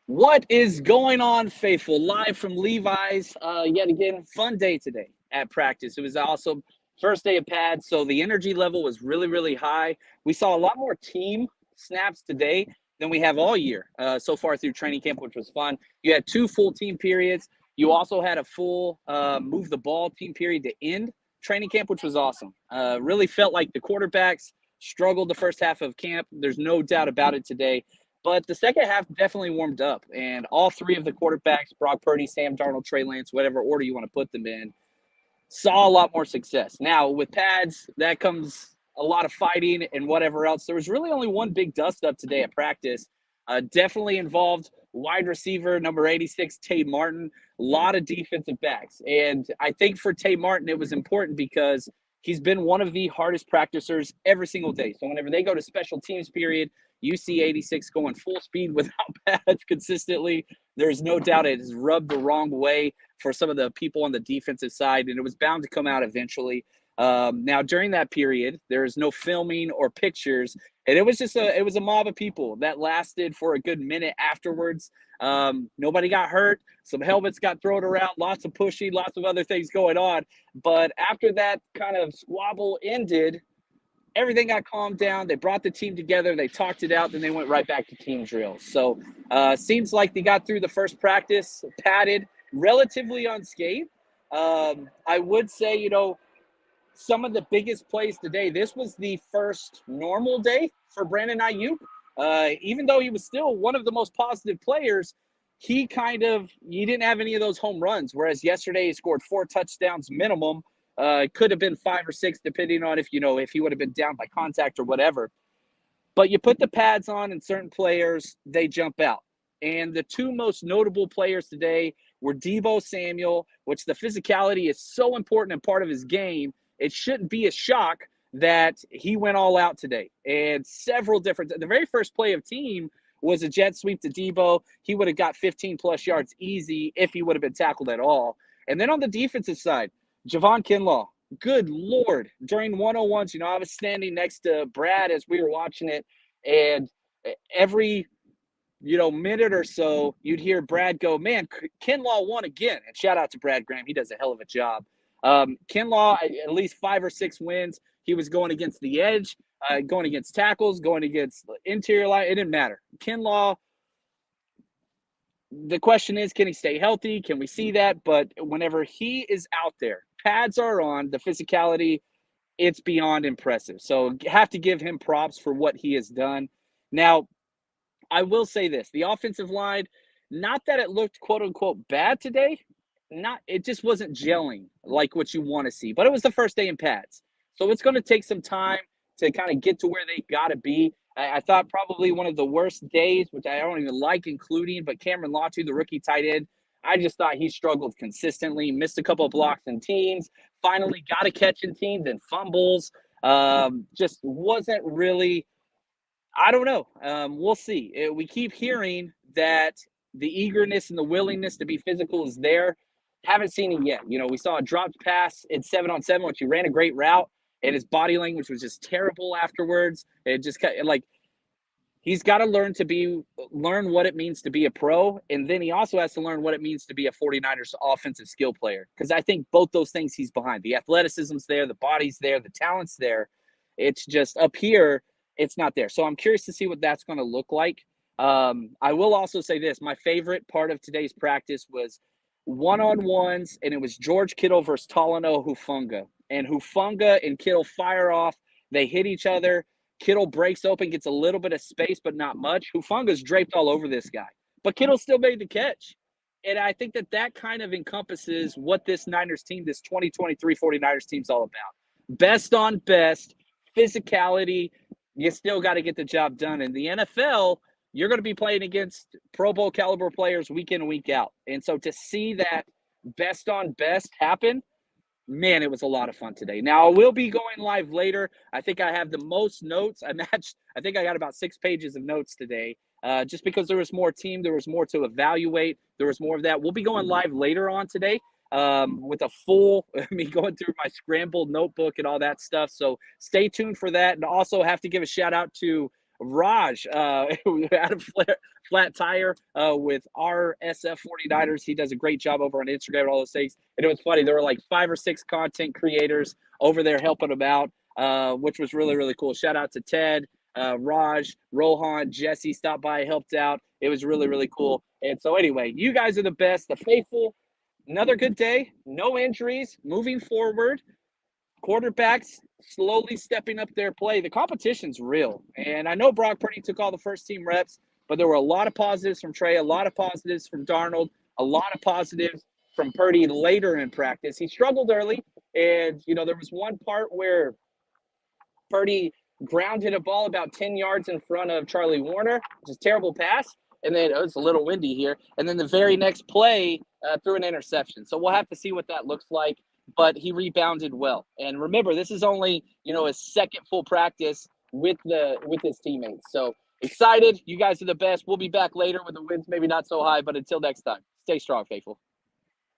What is going on, faithful? Live from Levi's. Yet again, fun day today at practice. It was also first day of pads, so the energy level was really, really high. We saw a lot more team snaps today than we have all year so far through training camp, which was fun. You had two full team periods. You also had a full move the ball team period to end training camp, which was awesome. Really felt like the quarterbacks struggled the first half of camp. There's no doubt about it today. But the second half definitely warmed up, and all three of the quarterbacks, Brock Purdy, Sam Darnold, Trey Lance, whatever order you want to put them in, saw a lot more success. Now, with pads, that comes a lot of fighting and whatever else. There was really only one big dust up today at practice. Definitely involved wide receiver number 86, Tay Martin, a lot of defensive backs. And I think for Tay Martin, it was important because he's been one of the hardest practicers every single day. So whenever they go to special teams period, you see 86 going full speed without pads consistently. There's no doubt it has rubbed the wrong way for some of the people on the defensive side, and it was bound to come out eventually. Now, during that period, there is no filming or pictures, and it was just a mob of people that lasted for a good minute afterwards. Nobody got hurt. Some helmets got thrown around, lots of pushing, lots of other things going on. But after that kind of squabble ended, everything got calmed down. They brought the team together. They talked it out. Then they went right back to team drills. So seems like they got through the first practice padded, relatively unscathed. I would say, some of the biggest plays today, this was the first normal day for Brandon Ayuk. Even though he was still one of the most positive players, he didn't have any of those home runs. Whereas yesterday he scored 4 touchdowns minimum. It could have been 5 or 6, depending on if he would have been down by contact or whatever. But you put the pads on and certain players, they jump out. And the two most notable players today were Deebo Samuel, which the physicality is so important and part of his game. It shouldn't be a shock that he went all out today. And the very first play of team was a jet sweep to Deebo. He would have got 15 plus yards easy if he would have been tackled at all. And then on the defensive side, Javon Kinlaw, good Lord. During 101s, I was standing next to Brad as we were watching it, and every minute or so, you'd hear Brad go, man, Kinlaw won again. And shout out to Brad Graham. He does a hell of a job. Kinlaw, at least 5 or 6 wins. He was going against the edge, going against tackles, going against the interior line. It didn't matter. Kinlaw, the question is, can he stay healthy? Can we see that? But whenever he is out there, pads are on, the physicality, it's beyond impressive. So have to give him props for what he has done. Now, I will say this, the offensive line, not that it looked quote unquote bad today, it just wasn't gelling like what you want to see. But it was the first day in pads. So it's going to take some time to kind of get to where they got to be. I thought probably one of the worst days, which I don't even like including, but Cameron Latu, the rookie tight end, I just thought he struggled consistently, missed a couple of blocks in teams, finally got a catch in teams and fumbles. Just wasn't really, I don't know. We'll see. We keep hearing that the eagerness and the willingness to be physical is there. Haven't seen it yet. We saw a dropped pass in 7-on-7, which he ran a great route, and his body language was just terrible afterwards. It just like he's got to learn what it means to be a pro, and then he also has to learn what it means to be a 49ers offensive skill player. Because I think both those things he's behind. The athleticism's there, the body's there, the talent's there. It's just up here, it's not there. So I'm curious to see what that's going to look like. I will also say this. My favorite part of today's practice was one-on-ones, and it was George Kittle versus Talanoa Hufanga. And Hufanga and Kittle fire off. They hit each other. Kittle breaks open, gets a little bit of space, but not much. Hufanga's draped all over this guy. But Kittle still made the catch. And I think that kind of encompasses what this Niners team, this 2023 49ers team is all about. Best on best, physicality. You still got to get the job done. In the NFL, you're going to be playing against Pro Bowl caliber players week in and week out. And so to see that best on best happen, man, it was a lot of fun today. Now, I will be going live later. I think I have the most notes. I think I got about 6 pages of notes today, just because there was more team. There was more to evaluate. There was more of that. We'll be going live later on today with a full, me going through my scrambled notebook and all that stuff. So stay tuned for that. And also have to give a shout out to Raj we had a flat tire with our SF 49ers. He does a great job over on Instagram and all those things. And it was funny. There were like 5 or 6 content creators over there helping him out, which was really, really cool. Shout out to Ted, Raj, Rohan, Jesse stopped by, helped out. It was really, really cool. And so anyway, you guys are the best, the faithful. Another good day, no injuries, moving forward. Quarterbacks slowly stepping up their play. The competition's real. And I know Brock Purdy took all the first team reps, but there were a lot of positives from Trey, a lot of positives from Darnold, a lot of positives from Purdy later in practice. He struggled early, and there was one part where Purdy grounded a ball about 10 yards in front of Charlie Warner, which is a terrible pass. And then it's a little windy here. And then the very next play threw an interception. So we'll have to see what that looks like. But he rebounded well. And remember, this is only his second full practice with his teammates. So excited. You guys are the best. We'll be back later with the wins maybe not so high. But until next time, stay strong, faithful.